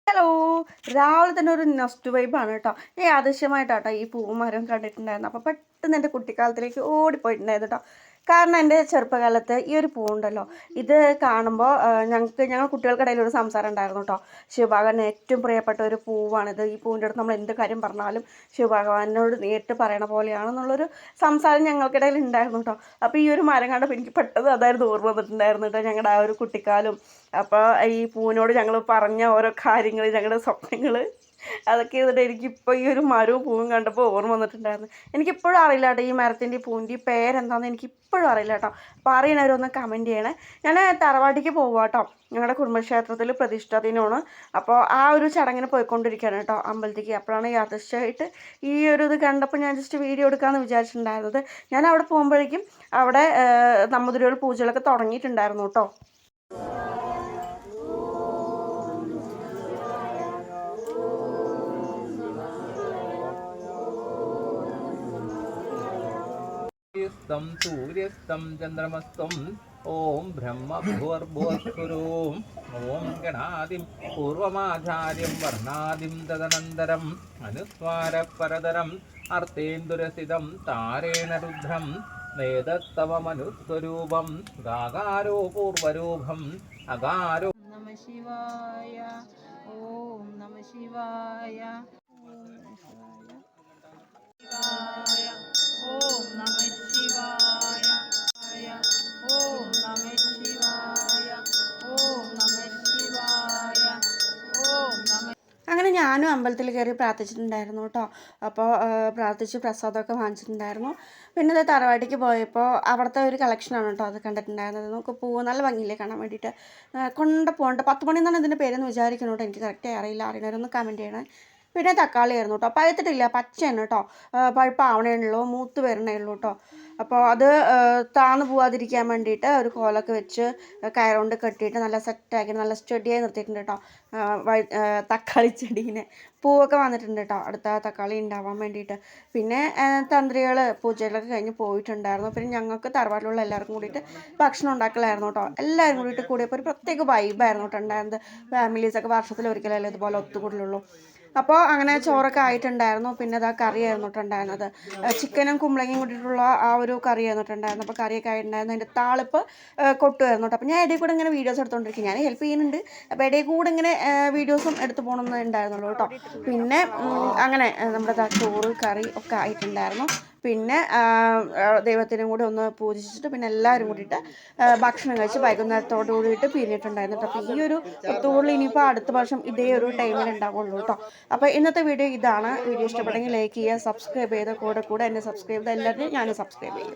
Hello! രാവിലെ തന്നെ ഒരു നൊസ്റ്റു വൈബാണ് കേട്ടോ. ഞാൻ യാദൃശ്യമായിട്ടാട്ടോ ഈ പൂമരം കണ്ടിട്ടുണ്ടായിരുന്നു. അപ്പോൾ പെട്ടെന്ന് എൻ്റെ കുട്ടിക്കാലത്തിലേക്ക് ഓടിപ്പോയിട്ടുണ്ടായിരുന്നു കേട്ടോ. കാരണം എൻ്റെ ചെറുപ്പകാലത്ത് ഈ ഒരു പൂവുണ്ടല്ലോ, ഇത് കാണുമ്പോൾ ഞങ്ങൾ കുട്ടികൾക്കിടയിൽ ഒരു സംസാരം ഉണ്ടായിരുന്നു കേട്ടോ. ശിവഭഗവാന് ഏറ്റവും പ്രിയപ്പെട്ട ഒരു പൂവാണിത്. ഈ പൂവിൻ്റെ അടുത്ത് നമ്മൾ എന്ത് കാര്യം പറഞ്ഞാലും ശിവഭഗവാനോട് നേരിട്ട് പറയണ പോലെയാണെന്നുള്ളൊരു സംസാരം ഞങ്ങൾക്കിടയിൽ ഉണ്ടായിരുന്നു കേട്ടോ. അപ്പോൾ ഈ ഒരു മരം കണ്ടപ്പോൾ എനിക്ക് പെട്ടെന്ന് അതായിരുന്നു ഓർമ്മ വന്നിട്ടുണ്ടായിരുന്നു കേട്ടോ, ഞങ്ങളുടെ ആ ഒരു കുട്ടിക്കാലം. അപ്പോൾ ഈ പൂവിനോട് ഞങ്ങൾ പറഞ്ഞ ഓരോ കാര്യങ്ങൾ, ഞങ്ങളുടെ സ്വപ്നങ്ങൾ, അതൊക്കെ ചെയ്തിട്ട് എനിക്കിപ്പോൾ ഈ ഒരു മരവും പൂവും കണ്ടപ്പോൾ ഓർമ്മ വന്നിട്ടുണ്ടായിരുന്നു. എനിക്കിപ്പോഴും അറിയില്ല കേട്ടോ ഈ മരത്തിൻ്റെ പൂവിൻ്റെ പേരെന്താണെന്ന് എനിക്കിപ്പോഴും അറിയില്ല കേട്ടോ. അപ്പോൾ അറിയണവരൊന്ന് കമൻറ്റ് ചെയ്യണേ. ഞാൻ തറവാട്ടിക്ക് പോവുക കേട്ടോ. ഞങ്ങളുടെ കുടുംബക്ഷേത്രത്തിൽ പ്രതിഷ്ഠാ ദിനമാണ്. അപ്പോൾ ആ ഒരു ചടങ്ങിന് പോയിക്കൊണ്ടിരിക്കുകയാണ് കേട്ടോ അമ്പലത്തേക്ക്. അപ്പോഴാണ് യാദൃശ്യമായിട്ട് ഈ ഒരു ഇത് കണ്ടപ്പോൾ ഞാൻ ജസ്റ്റ് വീഡിയോ എടുക്കാമെന്ന് വിചാരിച്ചിട്ടുണ്ടായിരുന്നത്. ഞാൻ അവിടെ പോകുമ്പോഴേക്കും അവിടെ നമ്പൂതിരികൾ പൂജകളൊക്കെ തുടങ്ങിയിട്ടുണ്ടായിരുന്നു കേട്ടോ. सूर्यस्तं चन्द्रमस्तं ॐ ब्रह्मभुवर्भुवस्वरूं ॐ गणादिं पूर्वमाचार्यं वर्णादिं तदनन्तरम् अनुस्वारपरदरम् अर्तेन्दुरसिदं तारेण रुद्रं वेदस्तवमनुस्वरूपं गागारो पूर्वरूपम् अगारो नमः शिवाय ॐ नमः शिवाय അങ്ങനെ ഞാനും അമ്പലത്തിൽ കയറി പ്രാർത്ഥിച്ചിട്ടുണ്ടായിരുന്നു കേട്ടോ. അപ്പോൾ പ്രാർത്ഥിച്ച് പ്രസാദമൊക്കെ വാങ്ങിച്ചിട്ടുണ്ടായിരുന്നു. പിന്നെ അത് തറവാട്ടിക്ക് പോയപ്പോൾ അവിടുത്തെ ഒരു കളക്ഷനാണ് കേട്ടോ അത് കണ്ടിട്ടുണ്ടായിരുന്നത്. നമുക്ക് പൂവ് നല്ല ഭംഗിയില്ലേ കാണാൻ വേണ്ടിയിട്ട്. കൊണ്ട് പോകേണ്ട 10 മണി എന്നാണ് ഇതിൻ്റെ പേരെന്ന് വിചാരിക്കുന്നു കേട്ടോ. എനിക്ക് കറക്റ്റായി അറിയില്ല, അറിയണവരൊന്ന് കമൻറ്റ് ചെയ്യണേ. പിന്നെ തക്കാളി ആയിരുന്നു കേട്ടോ. പഴുത്തിട്ടില്ല, പച്ചയാണ് കേട്ടോ. പഴുപ്പാവണേ ഉള്ളൂ, മൂത്ത് വരണേ ഉള്ളൂ കേട്ടോ. അപ്പോൾ അത് താന്ന് പോവാതിരിക്കാൻ വേണ്ടിയിട്ട് ഒരു കോലൊക്കെ വെച്ച് കയറുകൊണ്ട് കെട്ടിയിട്ട് നല്ല സെറ്റാക്കി നല്ല സ്റ്റഡിയായി നിർത്തിയിട്ടുണ്ട് കേട്ടോ. തക്കാളി ചെടീനെ പൂവൊക്കെ വന്നിട്ടുണ്ട് കേട്ടോ, അടുത്ത തക്കാളി ഉണ്ടാവാൻ വേണ്ടിയിട്ട്. പിന്നെ തന്ത്രികൾ പൂജകളൊക്കെ കഴിഞ്ഞ് പോയിട്ടുണ്ടായിരുന്നു. പിന്നെ ഞങ്ങൾക്ക് തറവാട്ടിലുള്ള എല്ലാവർക്കും കൂടിയിട്ട് ഭക്ഷണം ഉണ്ടാക്കലായിരുന്നു കേട്ടോ. എല്ലാവരും കൂടിയിട്ട് കൂടിയപ്പോൾ ഒരു പ്രത്യേക വൈബായിരുന്നു കേട്ടോ ഉണ്ടായിരുന്നത്. ഫാമിലീസൊക്കെ വർഷത്തിലൊരിക്കലല്ലേ ഇതുപോലെ ഒത്തുകൂടലുള്ളൂ. അപ്പോൾ അങ്ങനെ ചോറൊക്കെ ആയിട്ടുണ്ടായിരുന്നു. പിന്നെ അതാ കറിയായിരുന്നു കേട്ടോ. ചിക്കനും കുമ്പളങ്ങയും കൂടിയിട്ടുള്ള ആ ഒരു കറിയായിരുന്നു കേട്ടോ. അപ്പോൾ കറിയൊക്കെ ആയിട്ടുണ്ടായിരുന്നു. അതിൻ്റെ താളിപ്പ് കൊട്ടുമായിരുന്നു കേട്ടോ. അപ്പോൾ ഞാൻ ഇടയിൽ കൂടെ ഇങ്ങനെ വീഡിയോസ് എടുത്തുകൊണ്ടിരിക്കും, ഞാൻ ഹെൽപ്പ് ചെയ്യുന്നുണ്ട്. അപ്പോൾ ഇടയിൽ കൂടെ ഇങ്ങനെ വീഡിയോസും എടുത്ത് പോകണമെന്ന് ഉണ്ടായിരുന്നുള്ളൂ കേട്ടോ. പിന്നെ അങ്ങനെ നമ്മുടെ ചോറ് കറി ഒക്കെ ആയിട്ടുണ്ടായിരുന്നു. പിന്നെ ദൈവത്തിനും കൂടി ഒന്ന് പൂജിച്ചിട്ട് പിന്നെ എല്ലാവരും കൂടിയിട്ട് ഭക്ഷണം കഴിച്ച് വൈകുന്നേരത്തോടു കൂടിയിട്ട് പിരിഞ്ഞിട്ടുണ്ടായിരുന്നു കേട്ടോ. അപ്പോൾ ഈ ഒരു ഒത്തുകൂടൽ ഇനിയിപ്പോൾ അടുത്ത വർഷം ഇതേ ഒരു ടൈമിൽ ഉണ്ടാവുള്ളൂ കേട്ടോ. അപ്പോൾ ഇന്നത്തെ വീഡിയോ ഇതാണ്. വീഡിയോ ഇഷ്ടപ്പെട്ടെങ്കിൽ ലൈക്ക് ചെയ്യുക, സബ്സ്ക്രൈബ് ചെയ്ത് കൂടെ എന്നെ സബ്സ്ക്രൈബ് ചെയ്ത് എല്ലാവരും ഞാൻ സബ്സ്ക്രൈബ് ചെയ്യും.